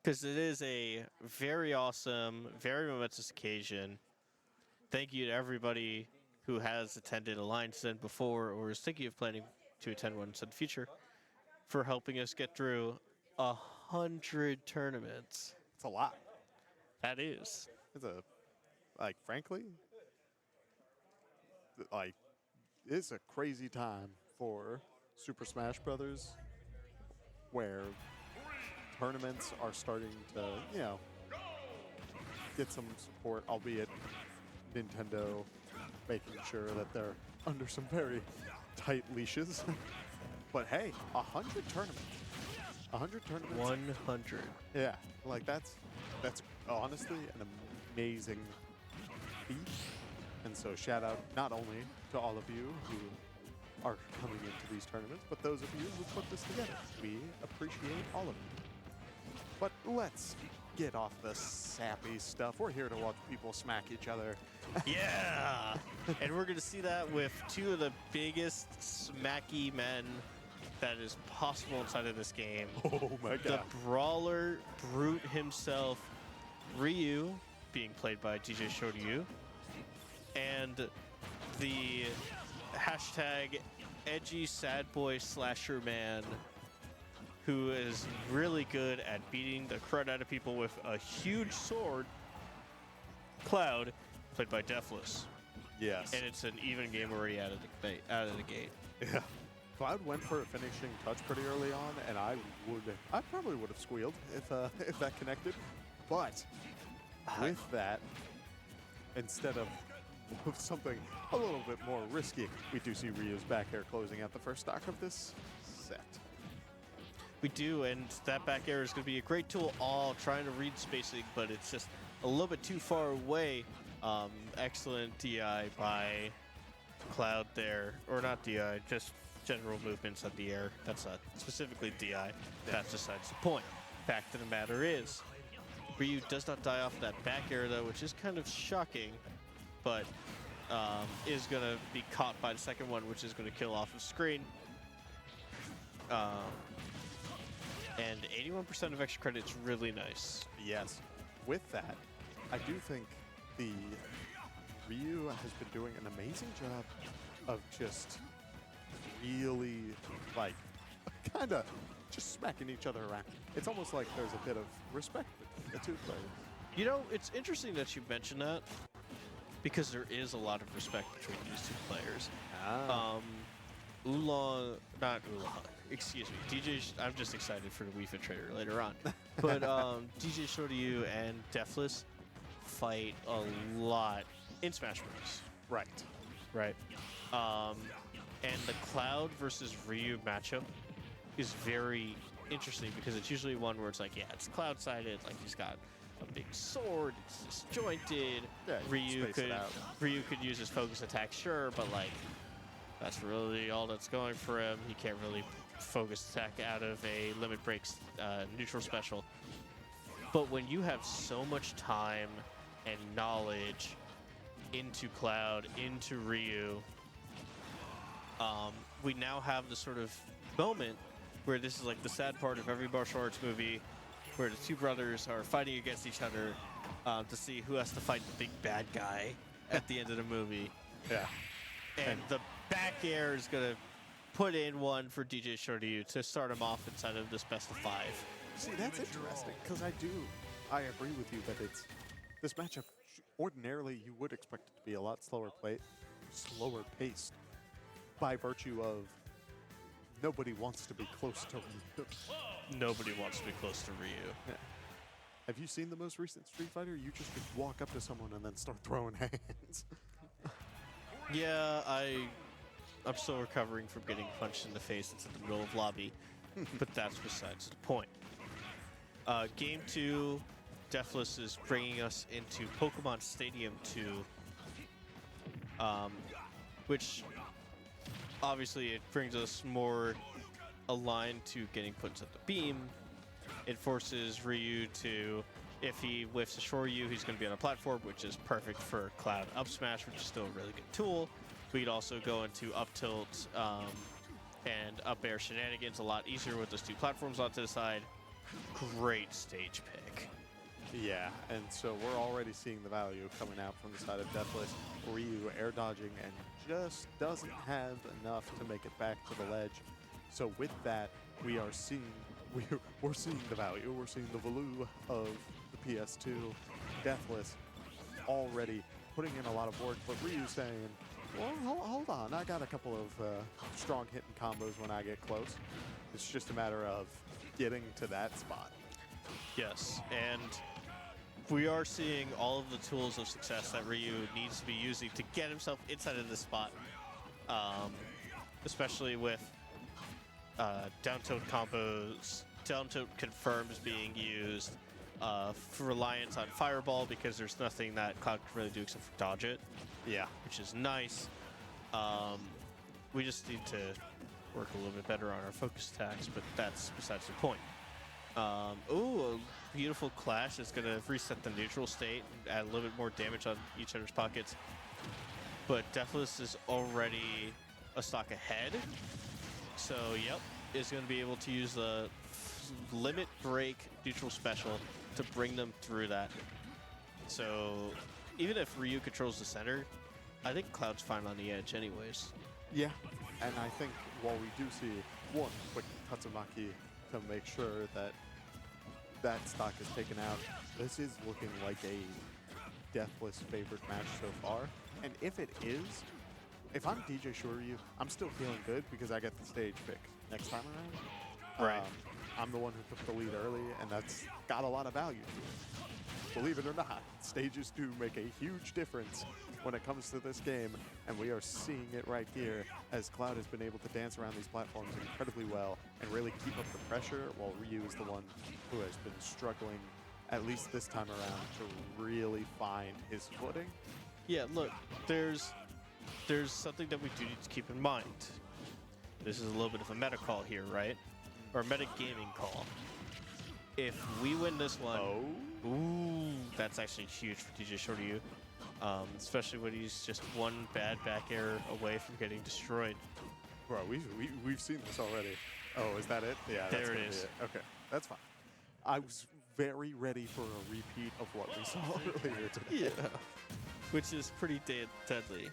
because it is a very awesome, very momentous occasion. Thank you to everybody who has attended Alliance End before or is thinking of planning to attend one in the future for helping us get through 100 tournaments. It's a lot. That is. It's frankly, it's a crazy time for Super Smash Brothers, where tournaments are starting to, get some support, albeit Nintendo making sure that they're under some very tight leashes. But hey, 100 tournaments. 100 tournaments. 100. Yeah, that's honestly an amazing feat. And so shout out not only to all of you who are coming into these tournaments, but those of you who put this together. We appreciate all of you. But let's get off the sappy stuff. We're here to watch people smack each other. Yeah! And we're going to see that with two of the biggest smacky men that is possible inside of this game. Oh my god. The brawler brute himself, Ryu, being played by DjShoRyu, and the hashtag edgy sad boy slasher man, who is really good at beating the crud out of people with a huge sword, Cloud, played by Deathless. Yes. And it's an even game already out of the gate. Yeah. Cloud went for a finishing touch pretty early on, and I probably would have squealed if that connected. But with that, instead of something a little bit more risky, we do see Ryu's back air closing out the first stock of this set. We do, and that back air is going to be a great tool all trying to read spacing, but it's just a little bit too far away. Excellent DI by Cloud there, or not DI, just general movements of the air. That's not specifically DI. That's besides the point. Fact of the matter is, Ryu does not die off that back air though, which is kind of shocking, but is going to be caught by the second one, which is going to kill off of screen. And 81% of extra credit is really nice. Yes. With that, I do think the Ryu has been doing an amazing job of just really, kind of just smacking each other around. It's almost like there's a bit of respect between the two players. You know, it's interesting that you mention that, because there is a lot of respect between these two players. Not Oolong, excuse me. I'm just excited for the Wii Fit trailer later on. But DjShoRyu and Deathless fight a lot in Smash Bros. Right. And the Cloud versus Ryu matchup is very interesting because it's usually one where it's like, yeah, it's cloud-sided, like he's got a big sword, it's disjointed. Yeah, Ryu could use his focus attack, sure, but like that's really all that's going for him. He can't really focus attack out of a limit breaks neutral special. But when you have so much time and knowledge into Cloud, into Ryu, we now have the sort of moment where this is like the sad part of every martial arts movie, where the two brothers are fighting against each other to see who has to fight the big bad guy at the end of the movie. Yeah. And the back air is going to put in one for DjShoRyu to start him off inside of this best of 5. See, that's interesting, because I agree with you that this matchup, ordinarily you would expect it to be a lot slower paced, by virtue of nobody wants to be close to Ryu. Nobody wants to be close to Ryu. Yeah. Have you seen the most recent Street Fighter? You just could walk up to someone and then start throwing hands. Yeah, I'm still recovering from getting punched in the face into the middle of lobby, but that's besides the point. Game 2, Deathless is bringing us into Pokemon Stadium 2, which obviously it brings us more aligned to getting put into the beam. It forces Ryu to, if he whiffs a Shoryu, he's going to be on a platform, which is perfect for Cloud up smash, which is still a really good tool. We could also go into up tilt and up air shenanigans a lot easier with those two platforms onto the side. great stage pick. Yeah, and so we're already seeing the value coming out from the side of Deathless. Ryu air dodging and just doesn't have enough to make it back to the ledge. So with that, we are seeing we're seeing the value. We're seeing the value of the PS2 Deathless already putting in a lot of work. But Ryu saying, "Well, hold on, I got a couple of strong hitting combos when I get close. It's just a matter of getting to that spot." Yes, and we are seeing all of the tools of success that Ryu needs to be using to get himself inside of this spot, especially with down tilt combos, down tilt confirms being used, for reliance on Fireball because there's nothing that Cloud can really do except for dodge it. Yeah. Which is nice. We just need to work a little bit better on our focus attacks, but that's besides the point. Ooh, a beautiful clash that's going to reset the neutral state and add a little bit more damage on each other's pockets. But Deathless is already a stock ahead. So, yep, is going to be able to use the limit break neutral special to bring them through that. So, even if Ryu controls the center, I think Cloud's fine on the edge anyways. Yeah, and I think while we do see one quick Tatsumaki to make sure that that stock is taken out, this is looking like a Deathless favored match so far. And if it is, if I'm DjShoRyu, I'm still feeling good because I get the stage pick next time around. Right. I'm the one who took the lead early, and that's got a lot of value. Believe it or not, stages do make a huge difference when it comes to this game, and we are seeing it right here as Cloud has been able to dance around these platforms incredibly well and really keep up the pressure, while Ryu is the one who has been struggling, at least this time around, to really find his footing. Yeah, look, there's something that we do need to keep in mind. This is a little bit of a meta call here, right? Or a meta gaming call. If we win this one, ooh, that's actually huge for DjShoRyu. Especially when he's just one bad back air away from getting destroyed. Bro, we've seen this already. Oh, is that it? Yeah, that's there it gonna is. be it. Okay, that's fine. I was very ready for a repeat of what we saw earlier today. Yeah, which is pretty deadly.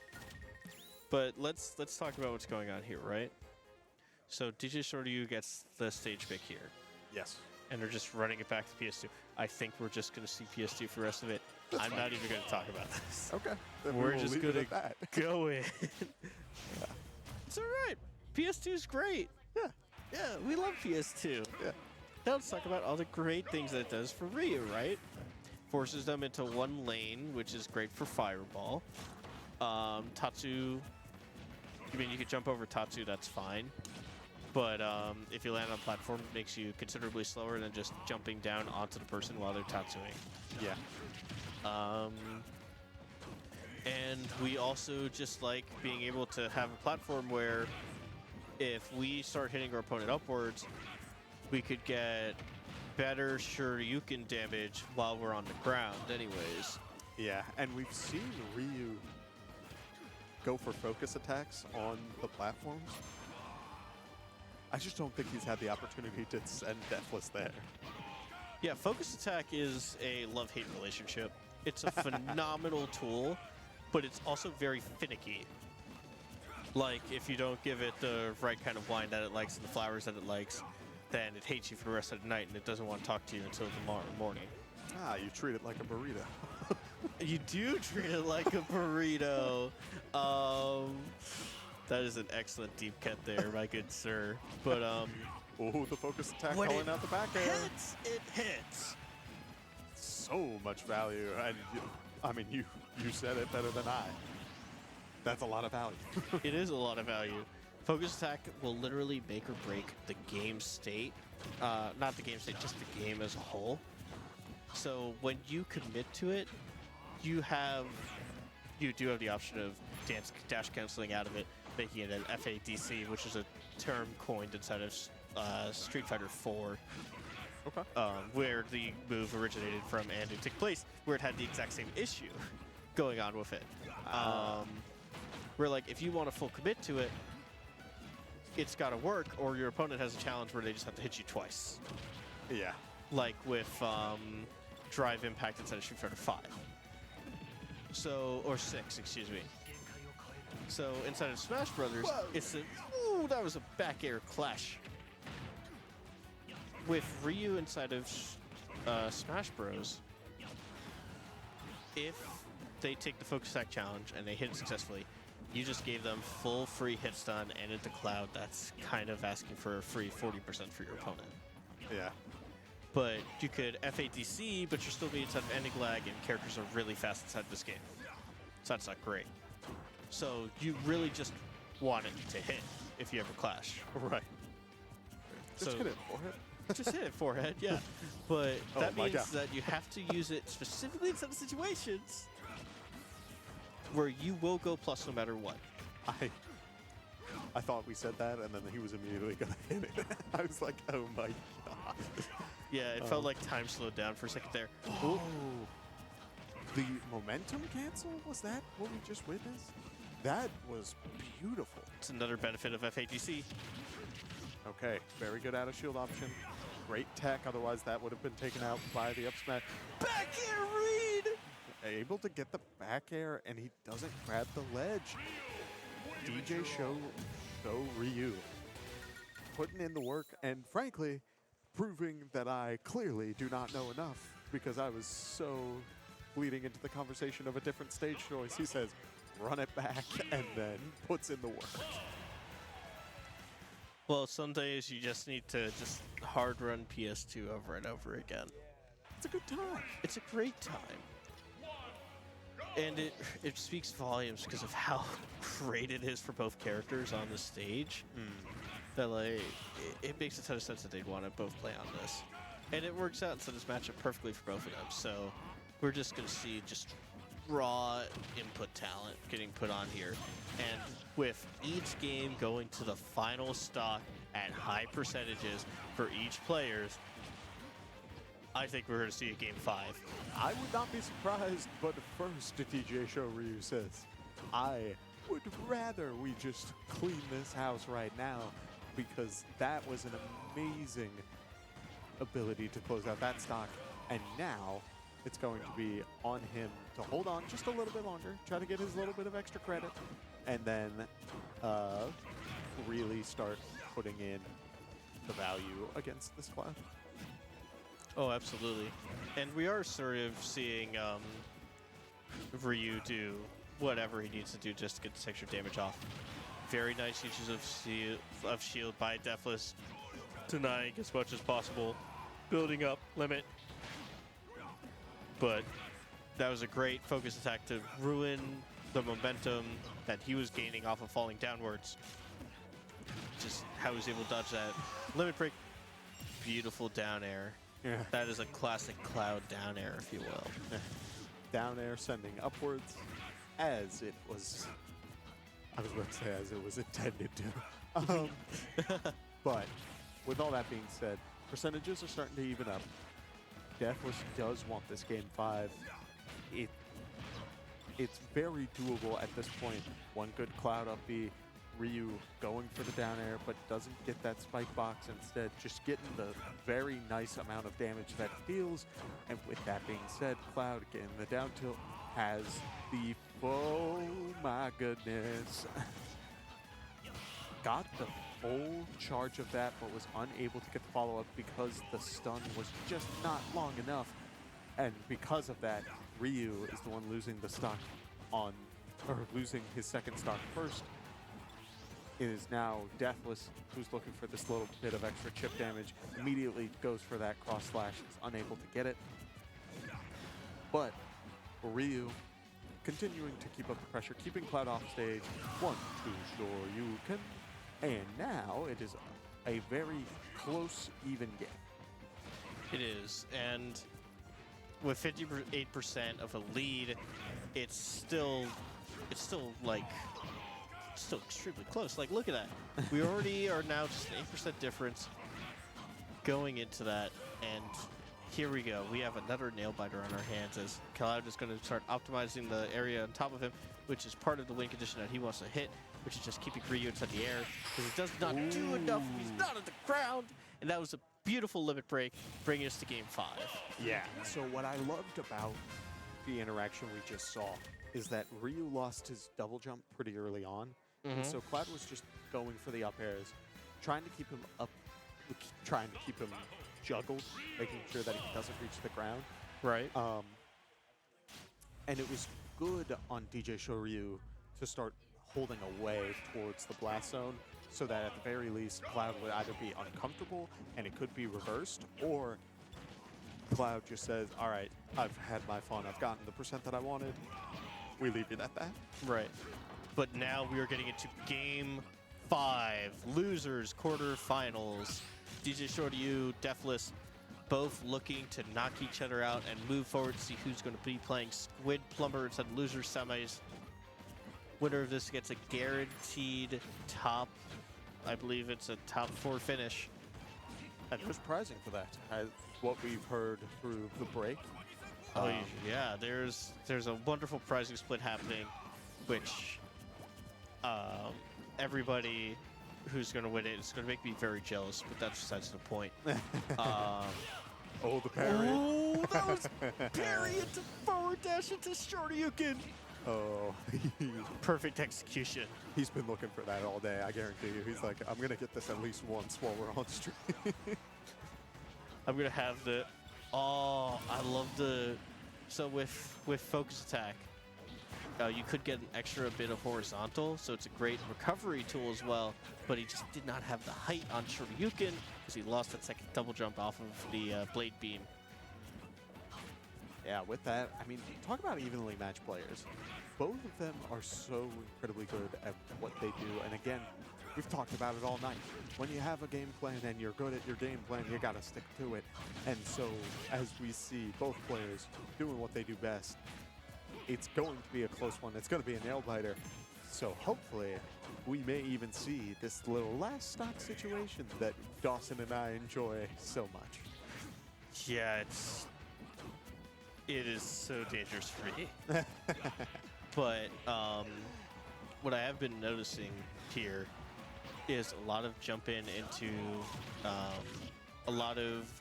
But let's talk about what's going on here, right? So DjShoRyu gets the stage pick here. Yes. And they're just running it back to PS2. I think we're just going to see PS2 for the rest of it. That's I'm fine. not even going to talk about this. Okay. Then We're we will just leave going it at that. to go in. Yeah. It's all right. PS2's great. Yeah. Yeah, we love PS2. Yeah. Now let's talk about all the great things that it does for Ryu, right? Forces them into one lane, which is great for Fireball. Tatsu, I mean, you could jump over Tatsu, that's fine. But if you land on platform, it makes you considerably slower than just jumping down onto the person while they're Tatsuing. Yeah. And we also just like being able to have a platform where if we start hitting our opponent upwards, we could get better Shoryuken damage while we're on the ground anyways. Yeah, and we've seen Ryu go for focus attacks on the platforms. I just don't think he's had the opportunity to send Deathless there. Yeah, focus attack is a love-hate relationship. It's a phenomenal tool, but it's also very finicky. Like, if you don't give it the right kind of wine that it likes and the flowers that it likes, then it hates you for the rest of the night and it doesn't want to talk to you until tomorrow morning. Ah, you treat it like a burrito. You do treat it like a burrito. That is an excellent deep cut there, my good sir. But Oh, the focus attack when calling it out the back air. hits, it hits. So much value, and I mean, you said it better than I. That's a lot of value. It is a lot of value. Focus attack will literally make or break the game state. Not the game state, just the game as a whole. So when you commit to it, you do have the option of dash canceling out of it, making it an FADC, which is a term coined inside of Street Fighter 4. Okay. Where the move originated from and it took place, where it had the exact same issue going on with it. Where, like, if you want to full commit to it, it's got to work, or your opponent has a challenge where they just have to hit you twice. Yeah. like with Drive Impact inside of Street Fighter 5. So, or 6, excuse me. So inside of Smash Brothers, it's a, ooh, that was a back air clash. With Ryu inside of Smash Bros, if they take the focus attack challenge and they hit it successfully, you just gave them full free hit stun and into Cloud. That's kind of asking for a free 40% for your opponent. Yeah. But you could FADC, but you're still being inside of ending lag, and characters are really fast inside this game. So that's not great. So you really just want it to hit if you ever clash. Right. Just So hit it forehead. just hit it forehead, yeah. But Oh that my means God. that you have to use it specifically in some situations where you will go plus no matter what. I thought we said that, and then he was immediately gonna hit it. I was like, oh my god. Yeah, it felt like time slowed down for a second there. Oh. The momentum cancel? Was that what we just witnessed? That was beautiful. It's another benefit of FADC. Okay, very good out of shield option. Great tech, otherwise that would have been taken out by the up smash. Back air read! Able to get the back air, and he doesn't grab the ledge. DjShoRyu putting in the work, and frankly, proving that I clearly do not know enough, because I was so bleeding into the conversation of a different stage choice. He says, run it back, and then puts in the work. Well, some days you just need to just hard run PS2 over and over again. It's a good time. It's a great time. And it speaks volumes because of how great it is for both characters on the stage. That like it makes a ton of sense that they'd want to both play on this. And it works out so this matchup perfectly for both of them. So we're just gonna see just raw input talent getting put on here. And with each game going to the final stock at high percentages for each players, I think we're going to see a game 5. I would not be surprised, but first DjShoRyu says, I would rather we just clean this house right now, because that was an amazing ability to close out that stock. And now it's going to be on him to hold on just a little bit longer, try to get his little bit of extra credit, and then really start putting in the value against this Cloud. Oh, absolutely. And we are sort of seeing Ryu do whatever he needs to do just to get this extra damage off. Very nice uses of shield by Deathless, denying as much as possible, building up limit. But that was a great focus attack to ruin the momentum that he was gaining off of falling downwards. Just how he was able to dodge that limit break. Beautiful down air. Yeah. That is a classic Cloud down air, if you will. Down air sending upwards as it was, I was about to say as it was intended to. But with all that being said, percentages are starting to even up. Deathless does want this game 5. It's very doable at this point. One good Cloud up B, Ryu going for the down air, but doesn't get that spike box, instead just getting the very nice amount of damage that it deals. And with that being said, Cloud getting the down tilt has the, oh my goodness. Got the full charge of that, but was unable to get the follow-up because the stun was just not long enough. And because of that, Ryu is the one losing the stock on, or losing his second stock first. It is now Deathless who's looking for this little bit of extra chip damage. Immediately goes for that cross slash, is unable to get it. But Ryu continuing to keep up the pressure, keeping Cloud off stage. 1, 2, sure you can. And now it is a very close, even game. It is, and with 58% of a lead, it's still extremely close. Like, look at that. We already are now just an 8% difference going into that, and here we go. We have another nail biter on our hands as Cloud is going to start optimizing the area on top of him, which is part of the win condition that he wants to hit, which is just keeping Ryu inside the air, because he does not do enough. He's not on the ground, and that was a beautiful limit break, bringing us to game 5. Yeah. So what I loved about the interaction we just saw is that Ryu lost his double jump pretty early on. And so Cloud was just going for the up airs, trying to keep him up, trying to keep him juggled, making sure that he doesn't reach the ground. Right. And it was good on DjShoRyu to start holding away towards the blast zone so that at the very least Cloud would either be uncomfortable and it could be reversed, or Cloud just says, all right, I've had my fun, I've gotten the percent that I wanted, we leave it at that. Right. But now we are getting into game 5, losers quarterfinals. DjShoRyu, Deathless, both looking to knock each other out and move forward to see who's going to be playing Squid Plumber instead of losers semis. Winner of this gets a guaranteed top, I believe it's a top 4 finish. And no surprising for that, as what we've heard through the break. Oh yeah, there's a wonderful prizing split happening, which everybody who's going to win it is going to make me very jealous, but that's besides the point. Oh, the parry. Oh, that was parry into forward dash into Shoryuken. Oh, Perfect execution. he's been looking for that all day, I guarantee you. He's like, I'm going to get this at least once while we're on stream. I'm going to have the... Oh, I love the... So with focus attack, you could get an extra bit of horizontal, so it's a great recovery tool as well, but he just did not have the height on Shoryuken because he lost that second double jump off of the blade beam. Yeah, with that, I mean, talk about evenly matched players. Both of them are so incredibly good at what they do, and again, we've talked about it all night. When you have a game plan and you're good at your game plan, you gotta stick to it. And so, as we see both players doing what they do best, it's going to be a close one. It's going to be a nail-biter. So hopefully, we may even see this little last stock situation that Dawson and I enjoy so much. Yeah, it is so dangerous for me. But what I have been noticing here is a lot of jump in into a lot of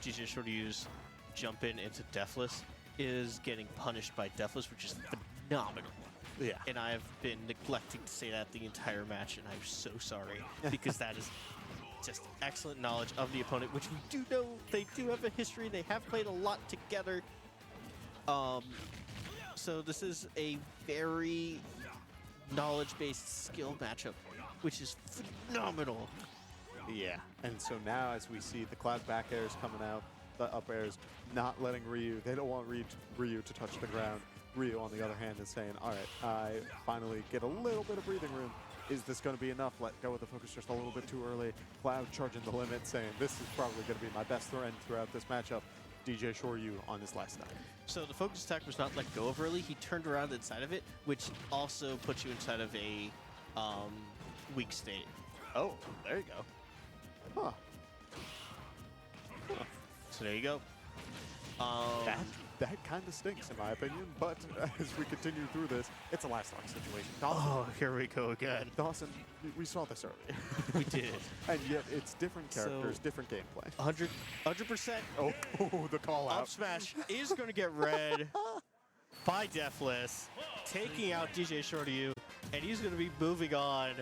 DjShoRyu's jump in into Deathless is getting punished by Deathless, which is phenomenal. Yeah. And I have been neglecting to say that the entire match, and I'm so sorry, because that is just excellent knowledge of the opponent, which we do know they do have a history. They have played a lot together. So this is a very knowledge-based skill matchup, which is phenomenal. Yeah. And so now as we see the Cloud back airs coming out, the up airs not letting Ryu, they don't want Ryu to touch the ground. Ryu, on the other hand, is saying, all right, I finally get a little bit of breathing room. Is this going to be enough? Let go of the focus just a little bit too early. Cloud charging the limit, saying this is probably going to be my best threat throughout this matchup. DjShoRyu on his last stock. So the focus attack was not let go of early. He turned around inside of it, which also puts you inside of a weak state. Oh, there you go. Huh. So there you go. That kind of stinks, in my opinion. But as we continue through this, it's a last stock situation. Dawson, Oh, here we go again. Dawson, we saw this earlier. We did. And yet it's different characters, So- different gameplay. 100%. Oh, the call Up out. smash is going to get read by Deathless, taking out DjShoRyu, and he's going to be moving on